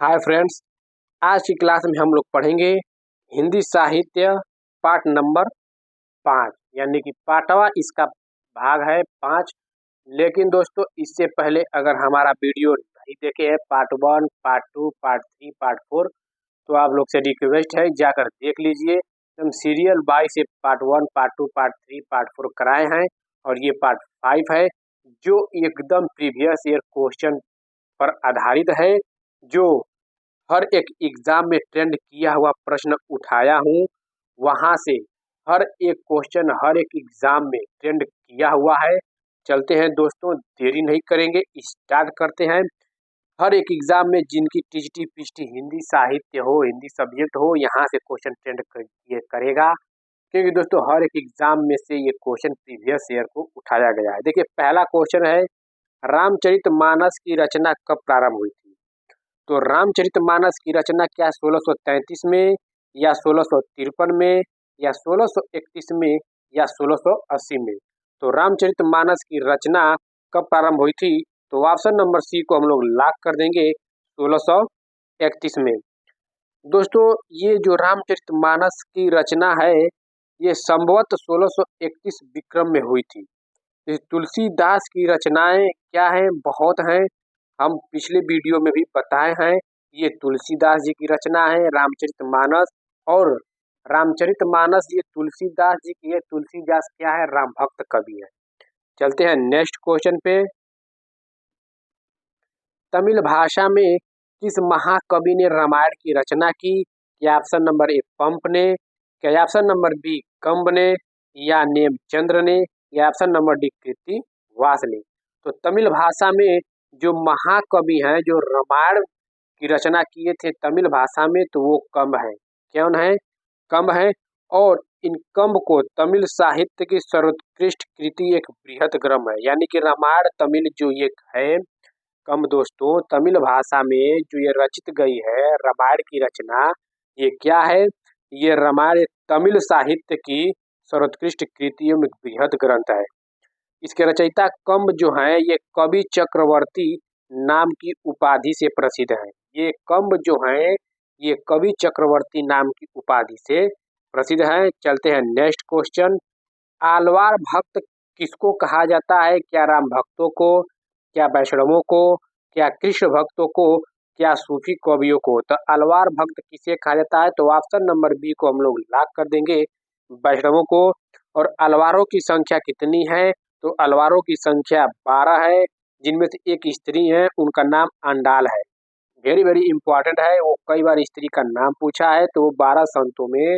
Hi friends, आज की class में हम लोग पढ़ेंगे हिंदी साहित्य पाठ नंबर 5 यानी कि पाठवा इसका भाग है 5। लेकिन दोस्तों इससे पहले अगर हमारा वीडियो नहीं देखे हैं पार्ट 1, पार्ट 2, पार्ट 3, पार्ट 4 तो आप लोग से रिक्वेस्ट है जाकर देख लीजिए। हम सीरियल बाय से पार्ट 1, पार्ट 2, पार्ट 3, पार्ट 4 कराए हैं और ये पार्ट 5 है जो एकदम प्रीवियस ईयर क्वेश्चन पर आधारित है, जो हर एक एग्जाम में ट्रेंड किया हुआ प्रश्न उठाया हूँ। वहां से हर एक क्वेश्चन हर एक एग्जाम में ट्रेंड किया हुआ है। चलते हैं दोस्तों, देरी नहीं करेंगे, स्टार्ट करते हैं। हर एक एग्जाम में जिनकी टीजीटी पीजीटी हिंदी साहित्य हो, हिंदी सब्जेक्ट हो, यहाँ से क्वेश्चन ट्रेंड ये करेगा, क्योंकि दोस्तों हर एक एग्जाम में से ये क्वेश्चन प्रीवियस ईयर को उठाया गया है। देखिए पहला क्वेश्चन है, रामचरितमानस की रचना कब प्रारंभ हुई थी? तो रामचरितमानस की रचना क्या 1633 में या 1653 में या 1631 में या 1680 में? तो रामचरितमानस की रचना कब प्रारंभ हुई थी? तो ऑप्शन नंबर सी को हम लोग लॉक कर देंगे 1631 में। दोस्तों ये जो रामचरितमानस की रचना है ये संभवतः 1631 विक्रम में हुई थी। तुलसीदास की रचनाएं क्या हैं? बहुत हैं, हम पिछले वीडियो में भी बताए हैं। ये तुलसीदास जी की रचना है रामचरितमानस, और रामचरितमानस ये तुलसीदास जी की है। तुलसीदास क्या है? राम भक्त कवि है। चलते हैं नेक्स्ट क्वेश्चन पे। तमिल भाषा में किस महाकवि ने रामायण की रचना की? क्या ऑप्शन नंबर ए पंप ने, क्या ऑप्शन नंबर बी कंब ने, या नेमचंद्र ने, या ऑप्शन नंबर डी कृत्तिवास ने? तो तमिल भाषा में जो महाकवि हैं जो रामायण की रचना किए थे तमिल भाषा में, तो वो कंब है। कौन है? कंब है। और इन कंब को तमिल साहित्य की सर्वोत्कृष्ट कृति एक बृहत ग्रंथ है, यानी कि रामायण तमिल जो ये है कंब दोस्तों तमिल भाषा में जो ये रचित गई है रामायण की रचना, ये क्या है? ये रामायण तमिल साहित्य की सर्वोत्कृष्ट कृतियों में बृहद ग्रंथ है। इसके रचयिता कंब जो हैं ये कवि चक्रवर्ती नाम की उपाधि से प्रसिद्ध है। ये कंब जो हैं ये कवि चक्रवर्ती नाम की उपाधि से प्रसिद्ध है। चलते हैं नेक्स्ट क्वेश्चन। आलवार भक्त किसको कहा जाता है? क्या राम भक्तों को, क्या वैष्णवों को, क्या कृष्ण भक्तों को, क्या सूफी कवियों को? तो अलवार भक्त किसे कहा जाता है? तो ऑप्शन नंबर बी को हम लोग लॉक कर देंगे, वैष्णवों को। और अलवारों की संख्या कितनी है? तो अलवारों की संख्या 12 है, जिनमें से एक स्त्री है, उनका नाम अंडाल है। वेरी वेरी इंपॉर्टेंट है, वो कई बार स्त्री का नाम पूछा है। तो वो 12 संतों में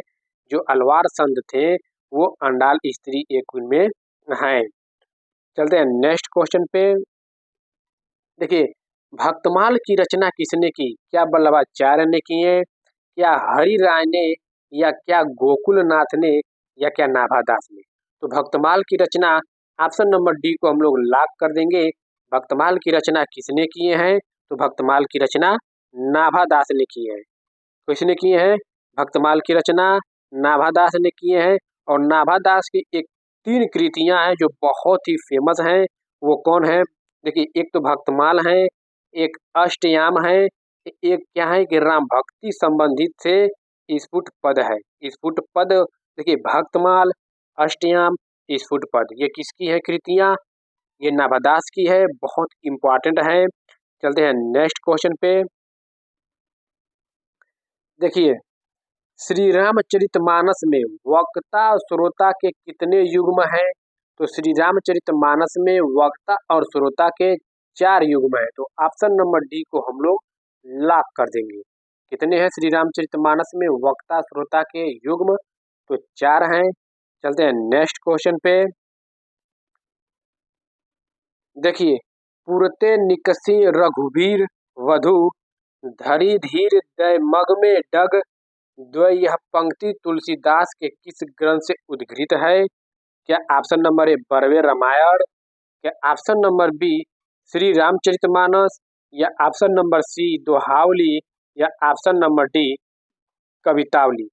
जो अलवार संत थे वो अंडाल स्त्री एक उनमें है। चलते हैं नेक्स्ट क्वेश्चन पे। देखिए भक्तमाल की रचना किसने की? क्या वल्लभाचार्य ने की है, क्या हरि राय ने, या क्या गोकुलनाथ ने, या क्या नाभादास ने? तो भक्तमाल की रचना ऑप्शन नंबर डी को हम लोग लॉक कर देंगे। भक्तमाल की रचना किसने किए हैं? तो भक्तमाल की रचना नाभादास ने की है। किसने किए हैं? भक्तमाल की रचना नाभादास ने किए हैं। और नाभादास की एक 3 कृतियां हैं जो बहुत ही फेमस हैं। वो कौन है? देखिए एक तो भक्तमाल है, एक अष्टयाम है, एक क्या है कि राम भक्ति संबंधित से स्फुट पद है। स्फुट पद देखिए भक्तमाल, अष्टयाम, स्फुट पद ये किसकी है कृतियां? ये नाभादास की है, बहुत इंपॉर्टेंट है। चलते हैं नेक्स्ट क्वेश्चन पे। देखिए श्री रामचरितमानस में वक्ता और श्रोता के कितने युग्म हैं? तो श्री रामचरितमानस में वक्ता और श्रोता के 4 युग्म हैं। तो ऑप्शन नंबर डी को हम लोग लॉक कर देंगे। कितने हैं श्री रामचरितमानस में वक्ता श्रोता के युग्म? तो 4 हैं। चलते हैं नेक्स्ट क्वेश्चन पे। देखिए पुरते निकसी रघुवीर वधु धरी धीर दय मग में डग द्वय, यह पंक्ति तुलसीदास के किस ग्रंथ से उद्घृत है? क्या option number A Barvai Ramayana, क्या option number B Shri Ramcharitmanas, या ऑप्शन नंबर सी दोहावली, या ऑप्शन नंबर डी कवितावली?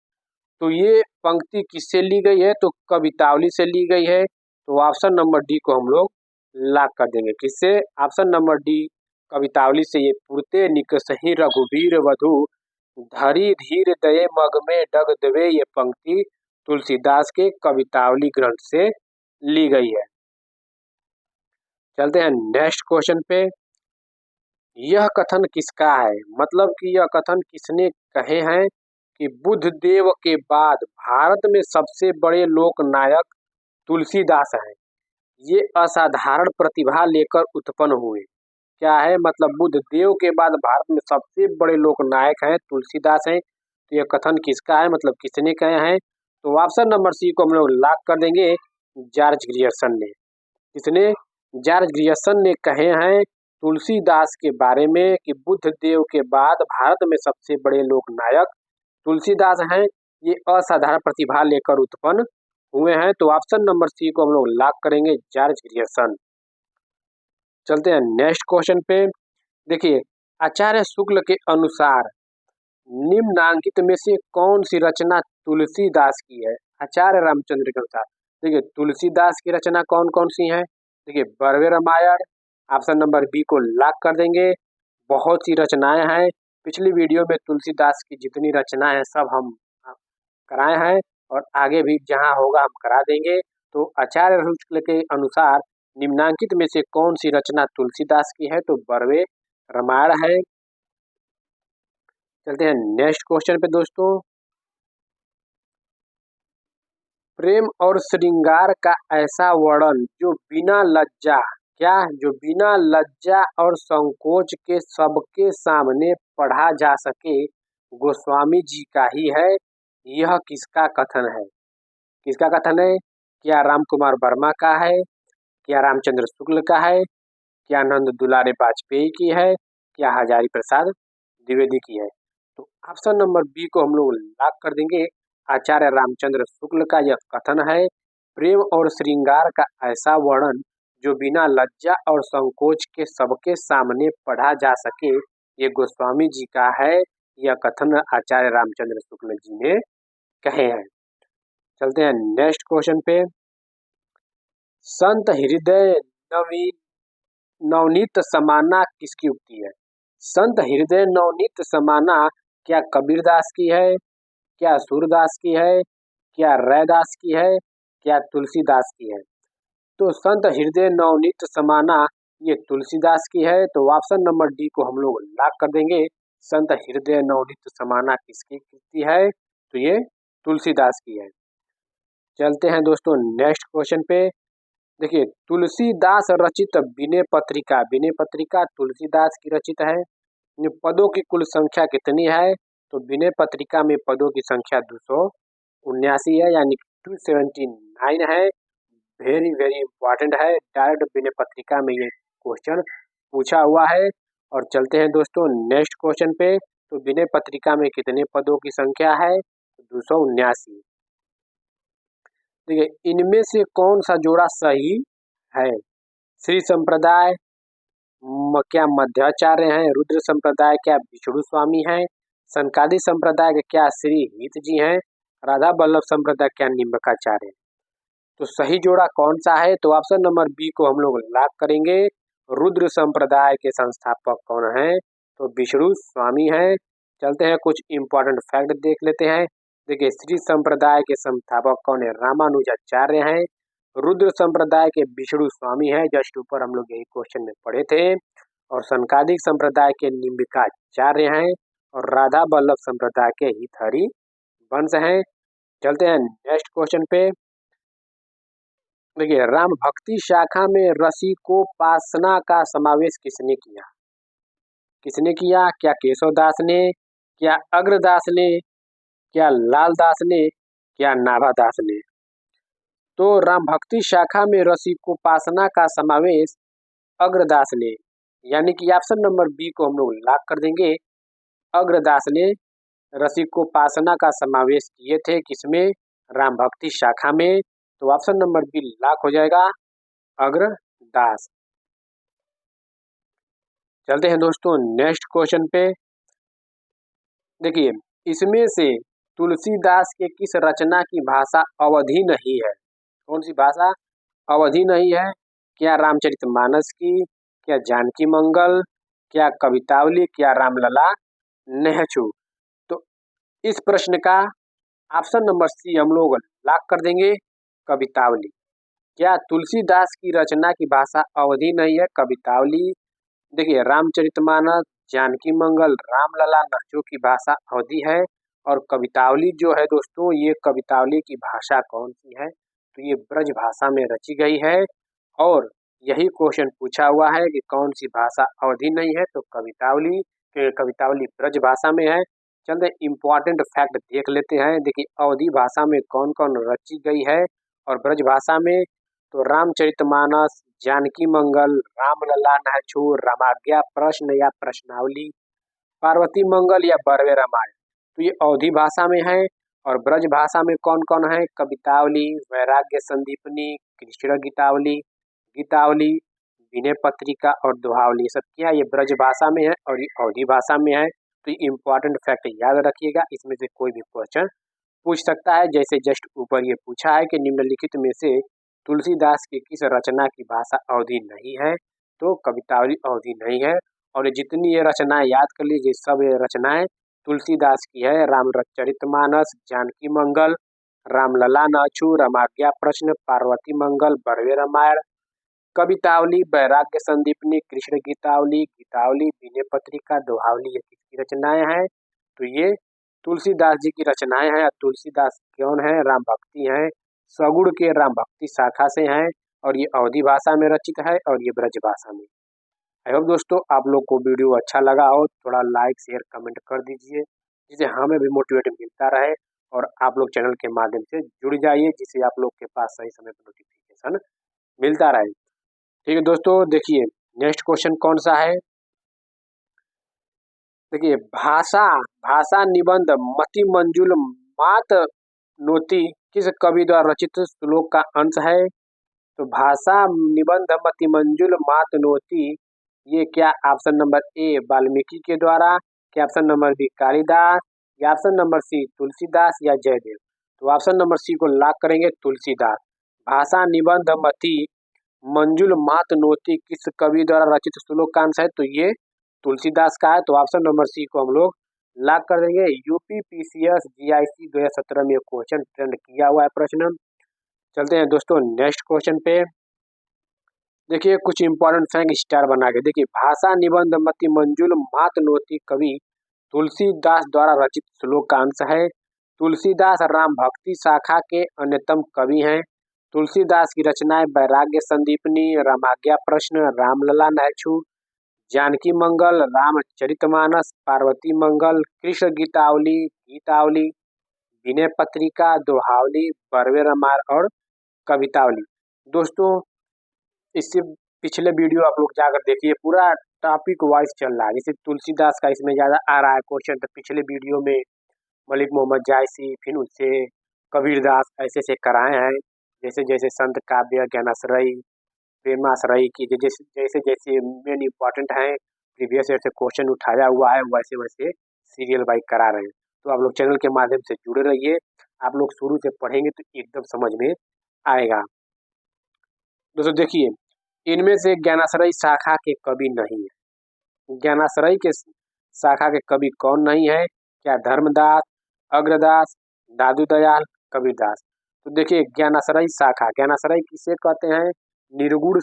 तो ये पंक्ति किससे ली गई है? तो कवितावली से ली गई है। तो ऑप्शन नंबर डी को हम लोग लॉक कर देंगे। किससे? ऑप्शन नंबर डी कवितावली से ये पुरते निकसहि रघुवीर वधु धरी धीर दये मग में डग देवे, ये पंक्ति तुलसीदास के कवितावली ग्रंथ से ली गई है। चलते हैं नेक्स्ट क्वेश्चन पे। यह कथन किसका है, मतलब कि यह कथन किसने कहे हैं कि बुद्ध देव के बाद भारत में सबसे बड़े लोक नायक तुलसीदास हैं। ये असाधारण प्रतिभा लेकर उत्पन्न हुए। क्या है, मतलब बुद्ध देव के बाद भारत में सबसे बड़े लोक नायक हैं तुलसीदास हैं। तो यह कथन किसका है, मतलब किसने कहे हैं? तो ऑप्शन नंबर सी को हम लोग लॉक कर देंगे, जॉर्ज ग्रियर्सन ने। किसने? जॉर्ज ग्रियर्सन ने कहे हैं तुलसीदास के बारे में कि बुद्ध देव के बाद भारत में सबसे बड़े लोक नायक तुलसीदास हैं। ये असाधारण प्रतिभा लेकर उत्पन्न हुए हैं। तो ऑप्शन नंबर सी को हम लोग लॉक करेंगे, जॉर्ज ग्रियर्सन। चलते हैं नेक्स्ट क्वेश्चन पे। देखिए, आचार्य शुक्ल के अनुसार निम्नांकित में से कौन सी रचना तुलसीदास की है? आचार्य रामचंद्र के अनुसार देखिए तुलसीदास की रचना कौन कौन सी हैं? देखिए, Barve Ramayan, option number B को लॉक कर देंगे। बहुत सी रचनाएं हैं, पिछली वीडियो में तुलसीदास की जितनी रचनाएं हैं सब हम कराए हैं और आगे भी जहां होगा हम करा देंगे। तो आचार्य शुक्ल के अनुसार निम्नांकित में से कौन सी रचना तुलसीदास की है? तो बरवे रामायण है। चलते हैं नेक्स्ट क्वेश्चन पे दोस्तों। प्रेम और श्रृंगार का ऐसा वर्णन जो बिना लज्जा, क्या, जो बिना लज्जा और संकोच के सबके सामने पढ़ा जा सके, गोस्वामी जी का ही है। यह किसका कथन है? किसका कथन है? क्या राम कुमार वर्मा का है? क्या रामचंद्र शुक्ल का है? क्या नंद दुलारे वाजपेयी की है? क्या हजारी प्रसाद द्विवेदी की है? तो ऑप्शन नंबर बी को हम लोग लॉक कर देंगे, आचार्य रामचंद्र शुक्ल का यह कथन है। प्रेम और श्रृंगार का ऐसा वर्णन जो बिना लज्जा और संकोच के सबके सामने पढ़ा जा सके, ये गोस्वामी जी का है। यह कथन आचार्य रामचंद्र शुक्ल जी ने कहे हैं। चलते हैं नेक्स्ट क्वेश्चन पे। संत हृदय नवनीत समाना किसकी उक्ति है? संत हृदय नवनीत समाना क्या कबीरदास की है? क्या सूरदास की है? क्या रैदास की है? क्या तुलसीदास की है? तो संत हृदय नवनीत समाना ये तुलसीदास की है। तो ऑप्शन नंबर डी को हम लोग लॉक कर देंगे, संत हृदय नवनीत समाना किसकी कृति है? तो ये तुलसीदास की है। चलते हैं दोस्तों नेक्स्ट क्वेश्चन पे। देखिए, तुलसीदास रचित विनय पत्रिका, विनय पत्रिका तुलसीदास की रचित है। पदों की कुल संख्या कितनी है? तो विनय पत्रिका में पदों की संख्या 279 है, यानी 279 है। वेरी वेरी इंपॉर्टेंट है, डायरेक्ट विनय पत्रिका में ये क्वेश्चन पूछा हुआ है। और चलते हैं दोस्तों नेक्स्ट क्वेश्चन पे। तो विनय पत्रिका में कितने पदों की संख्या है? 279। देखिए, इनमें से कौन सा जोड़ा सही है? श्री संप्रदाय क्या मध्वाचार्य हैं? रुद्र संप्रदाय क्या विष्णु स्वामी हैं? सनकादि संप्रदाय के क्या श्री हित जी हैं? राधा वल्लभ संप्रदाय क्या निम्बकाचार्य हैं? तो सही जोड़ा कौन सा है? तो ऑप्शन नंबर बी को हम लोग लॉक करेंगे, रुद्र संप्रदाय के संस्थापक कौन हैं? तो विष्णु स्वामी हैं। चलते हैं कुछ इंपॉर्टेंट फैक्ट देख लेते हैं। देखिए, श्री संप्रदाय के संस्थापक कौन है? रामानुजाचार्य हैं। रुद्र संप्रदाय के विष्णु स्वामी हैं, जस्ट ऊपर हम लोग यही क्वेश्चन में पढ़े थे। और सनकादिक संप्रदाय के निम्बिकाचार्य हैं और राधा वल्लभ संप्रदाय के हितहरि वंश हैं। चलते हैं नेक्स्ट क्वेश्चन पे। देखिए, राम भक्ति शाखा में रसिकोपासना का समावेश किसने किया? किसने किया? क्या केशवदास ने? क्या अग्रदास ने? क्या लालदास ने? क्या नाभादास ने? तो राम भक्ति शाखा में रसिकोपासना का समावेश अग्रदास ने, यानी कि ऑप्शन नंबर बी को हम लोग लॉक कर देंगे, अग्रदास ने रसिकोपासना का समावेश किए थे। किसमें? राम भक्ति शाखा में। तो ऑप्शन नंबर बी लॉक हो जाएगा, अग्रदास। चलते हैं दोस्तों नेक्स्ट क्वेश्चन पे। देखिए, इसमें से तुलसीदास के किस रचना की भाषा अवधी नहीं है? कौन सी भाषा अवधी नहीं है? क्या रामचरितमानस की? क्या जानकी मंगल? क्या कवितावली, क्या रामलला नेहचू। तो इस प्रश्न का ऑप्शन नंबर सी हम लोग लॉक कर देंगे, कवितावली। क्या तुलसीदास की रचना की भाषा अवधि नहीं है? कवितावली। देखिए, रामचरितमानस, जानकी मंगल, रामलला नेहचू की भाषा अवधि है, और कवितावली जो है दोस्तों, ये कवितावली की भाषा कौन सी है? तो ये ब्रज भाषा में रची गई है, और यही क्वेश्चन पूछा हुआ है कि कौन सी भाषा अवधि नहीं है? तो कवितावली। कवितावली ब्रज भाषा में है। चलते इम्पोर्टेंट फैक्ट देख लेते हैं। देखिए, अवधि भाषा में कौन कौन रची गई है और ब्रज भाषा में, तो रामचरितमानस, जानकी मंगल, रामलला नेहचू, रामाज्ञा प्रश्न या प्रश्नावली, पार्वती मंगल या बरवे रामायण। तो ये अवधि भाषा में है। और ब्रज भाषा में कौन कौन है? कवितावली, वैराग्य संदीपनी, कृष्ण गीतावली, गीतावली, विनय पत्रिका और दोहावली। ये सब क्या है? ये ब्रज भाषा में है और ये अवधि भाषा में है। तो ये इंपॉर्टेंट फैक्ट याद रखिएगा, इसमें से कोई भी क्वेश्चन पूछ सकता है। जैसे जस्ट ऊपर ये पूछा है कि निम्नलिखित में से तुलसीदास की किस रचना की भाषा अवधि नहीं है? तो कवितावली अवधि नहीं है। और जितनी ये रचनाएं याद कर लीजिए, सब ये रचनाएं तुलसीदास की है। रामचरितमानस, जानकी मंगल, रामलला नेहचू, रामाज्ञा प्रश्न, पार्वती मंगल, बरवे रामायण, कवितावली, वैराग्य संदीपनी, कृष्ण गीतावली, गीतावली, विनय पत्रिका, दोहावली। ये किसकी रचनाएं हैं? तो ये तुलसीदास जी की रचनाएं हैं। तुलसीदास कौन है? राम भक्ति हैं, सगुण के राम भक्ति शाखा से हैं, और ये अवधि भाषा में रचित है और ये ब्रज भाषा में। आई होप दोस्तों आप लोग को वीडियो अच्छा लगा हो, थोड़ा लाइक शेयर कमेंट कर दीजिए, जिससे हमें भी मोटिवेट मिलता रहे। और आप लोग चैनल के माध्यम से जुड़ जाइए, जिससे आप लोग के पास सही समय पर नोटिफिकेशन मिलता रहे। ठीक है दोस्तों, देखिए नेक्स्ट क्वेश्चन कौन सा है। देखिए, भाषा भाषा निबंध मति मंजुल मात नोती किस कवि द्वारा रचित श्लोक का अंश है? तो भाषा निबंध मति मंजुल मात नोती, ये क्या ऑप्शन नंबर ए वाल्मीकि के द्वारा, क्या ऑप्शन नंबर बी कालिदास, या ऑप्शन नंबर सी तुलसीदास या जयदेव। तो ऑप्शन नंबर सी को लॉक करेंगे, तुलसीदास। भाषा निबंध मति मंजुल मात नोती किस कवि द्वारा रचित श्लोक का अंश है? तो ये तुलसीदास का है। तो ऑप्शन नंबर सी को हम लोग लॉक कर देंगे। यूपी पीसीएस जीआईसी 2017 में क्वेश्चन ट्रेंड किया हुआ है प्रश्न। चलते हैं दोस्तों नेक्स्ट क्वेश्चन पे। देखिए, कुछ इंपॉर्टेंट फैक्ट स्टार बना के देखिए, भाषा निबंध मति मंजुल मात नोती कवि तुलसीदास द्वारा रचित श्लोक का अंश है। तुलसीदास राम भक्ति शाखा के अन्यतम कवि हैं। तुलसीदास की रचनाएं वैराग्य संदीपनी, रामाज्ञा प्रश्न, रामलला नेहचू, जानकी मंगल, रामचरितमानस, पार्वती मंगल, कृष्ण गीतावली, गीतावली, विनय पत्रिका, दोहावली, बरवे रामायण और कवितावली। दोस्तों, इससे पिछले वीडियो आप लोग जाकर देखिए, पूरा टॉपिक वाइज चल रहा है। जैसे तुलसीदास का इसमें ज़्यादा आ रहा है क्वेश्चन, तो पिछले वीडियो में मलिक मोहम्मद जायसी, फिर उससे कबीरदास, ऐसे ऐसे कराए हैं। जैसे जैसे संत काव्य, ज्ञानाश्रयी, प्रेमाश्रयी की जैसे जैसे जैसे मेन इंपॉर्टेंट हैं, प्रीवियस ईयर से क्वेश्चन उठाया हुआ है, वैसे वैसे सीरियल वाइज करा रहे हैं। तो आप लोग चैनल के माध्यम से जुड़े रहिए। आप लोग शुरू से पढ़ेंगे तो एकदम समझ में आएगा। दोस्तों देखिए, इनमें से ज्ञानाश्रयी शाखा के कवि नहीं है। ज्ञानाश्रयी के शाखा के कवि कौन नहीं है? क्या धर्मदास, अग्रदास, दादू दयाल, कबीरदास। तो देखिए, ज्ञानाश्रयी शाखा, ज्ञानाश्रयी किसे कहते हैं? निर्गुण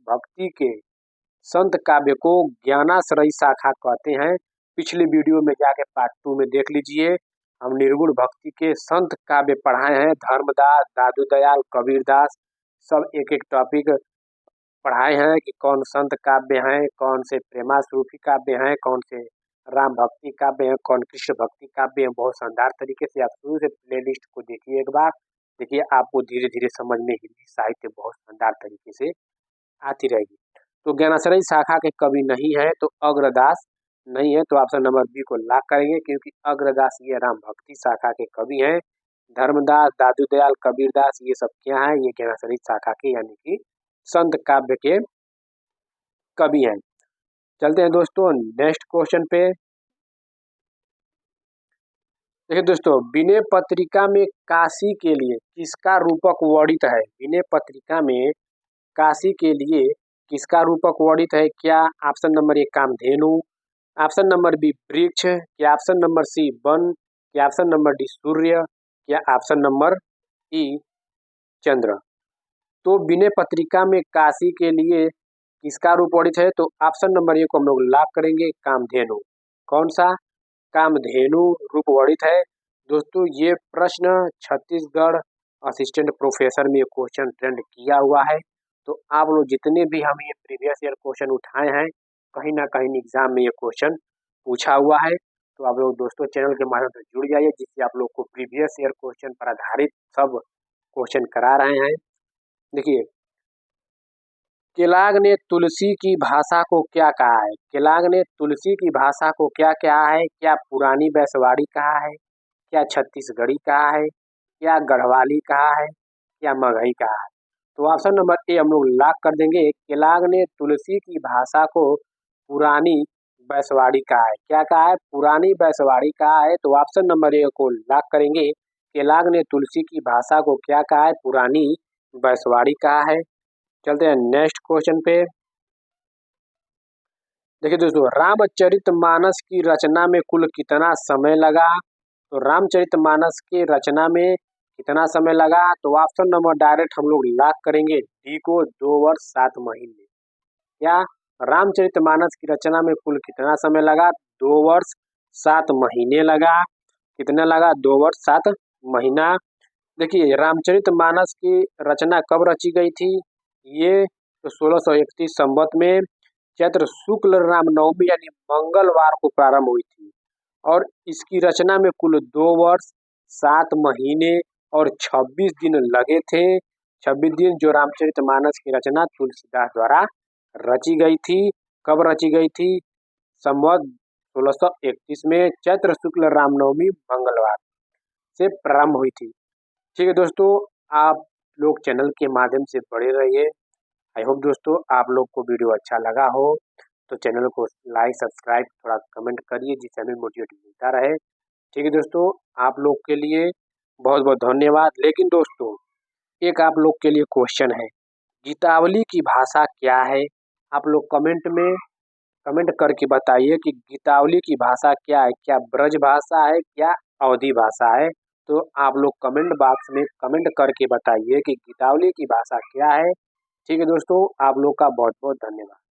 भक्ति के संत काव्य को ज्ञानाश्रयी शाखा कहते हैं। पिछले वीडियो में जाके पार्ट 2 में देख लीजिए, हम निर्गुण भक्ति के संत काव्य पढ़ाए हैं। धर्मदास, दादू दयाल, कबीरदास, सब एक एक टॉपिक पढ़ाए हैं कि कौन संत काव्य हैं, कौन से प्रेमाश्रूफी काव्य हैं, कौन से राम भक्ति काव्य हैं, कौन कृष्ण भक्ति काव्य हैं। बहुत शानदार तरीके से आप शुरू से प्लेलिस्ट को देखिए एक बार। देखिए, आपको धीरे धीरे समझ में हिंदी साहित्य बहुत शानदार तरीके से आती रहेगी। तो ज्ञानाश्रयी शाखा के कवि नहीं है, तो अग्रदास नहीं है। तो ऑप्शन नंबर बी को लॉक करेंगे, क्योंकि अग्रदास ये राम भक्ति शाखा के कवि हैं। धर्मदास, दादू दयाल, कबीरदास, ये सब क्या है? ये ज्ञानाश्रयी शाखा के यानी कि संत काव्य के कवि हैं। चलते हैं दोस्तों नेक्स्ट क्वेश्चन पे। देखिए दोस्तों, विनय पत्रिका में काशी के लिए किसका रूपक वर्णित है? विनय पत्रिका में काशी के लिए किसका रूपक वर्णित है? क्या option number A Kamdhenu, option number B वृक्ष, क्या ऑप्शन नंबर सी वन, क्या ऑप्शन नंबर डी सूर्य, क्या ऑप्शन नंबर ई चंद्र। तो विनय पत्रिका में काशी के लिए किसका रूप वर्णित है? तो ऑप्शन नंबर ए को हम लोग लॉक करेंगे, कामधेनु। कौन सा? कामधेनु रूप वर्णित है। दोस्तों ये प्रश्न छत्तीसगढ़ असिस्टेंट प्रोफेसर में क्वेश्चन ट्रेंड किया हुआ है। तो आप लोग जितने भी हम ये प्रीवियस ईयर क्वेश्चन उठाए हैं, कहीं ना कहीं एग्जाम में ये क्वेश्चन पूछा हुआ है। तो आप लोग दोस्तों चैनल के माध्यम से जुड़ जाइए, जिससे आप लोग को प्रीवियस ईयर क्वेश्चन पर आधारित सब क्वेश्चन करा रहे हैं। देखिए, केलाग ने तुलसी की भाषा को क्या कहा है? केलाग ने तुलसी की भाषा को क्या कहा है? क्या पुरानी बैसवाड़ी कहा है, क्या छत्तीसगढ़ी कहा है, क्या गढ़वाली कहा है, क्या मगही कहा है? तो ऑप्शन नंबर ए हम लोग लॉक कर देंगे, केलाग ने तुलसी की भाषा को पुरानी बैसवाड़ी कहा है। क्या कहा है? पुरानी बैसवाड़ी कहा है। तो ऑप्शन नंबर ए को लॉक करेंगे, केलाग ने तुलसी की भाषा को क्या कहा है? पुरानी बैसवाड़ी कहा है। चलते हैं नेक्स्ट क्वेश्चन पे। देखिए दोस्तों, रामचरितमानस की रचना में कुल कितना समय लगा? तो रामचरितमानस की रचना में कितना समय लगा? तो ऑप्शन नंबर डायरेक्ट हम लोग लॉक करेंगे, डी को 2 वर्ष 7 महीने। क्या रामचरितमानस की रचना में कुल कितना समय लगा? 2 वर्ष 7 महीने लगा। कितना लगा? 2 वर्ष 7 महीना। देखिए, रामचरितमानस की रचना कब रची गई थी? ये तो 1631 संवत में चैत्र शुक्ल रामनवमी यानी मंगलवार को प्रारंभ हुई थी, और इसकी रचना में कुल 2 वर्ष 7 महीने और 26 दिन लगे थे। 26 दिन जो रामचरितमानस की रचना तुलसीदास द्वारा रची गई थी। कब रची गई थी? संवत 1631 में चैत्र शुक्ल रामनवमी मंगलवार से प्रारंभ हुई थी। ठीक है दोस्तों, आप लोग चैनल के माध्यम से बड़े रहिए। आई होप दोस्तों आप लोग को वीडियो अच्छा लगा हो, तो चैनल को लाइक सब्सक्राइब थोड़ा कमेंट करिए, जिससे हमें मोटिवेट मिलता रहे। ठीक है दोस्तों, आप लोग के लिए बहुत बहुत धन्यवाद। लेकिन दोस्तों एक आप लोग के लिए क्वेश्चन है, गीतावली की भाषा क्या है? आप लोग कमेंट करके बताइए कि गीतावली की भाषा क्या है। क्या ब्रज भाषा है, क्या अवधी भाषा है? तो आप लोग कमेंट बॉक्स में कमेंट करके बताइए कि गीतावली की भाषा क्या है। ठीक है दोस्तों, आप लोग का बहुत बहुत धन्यवाद।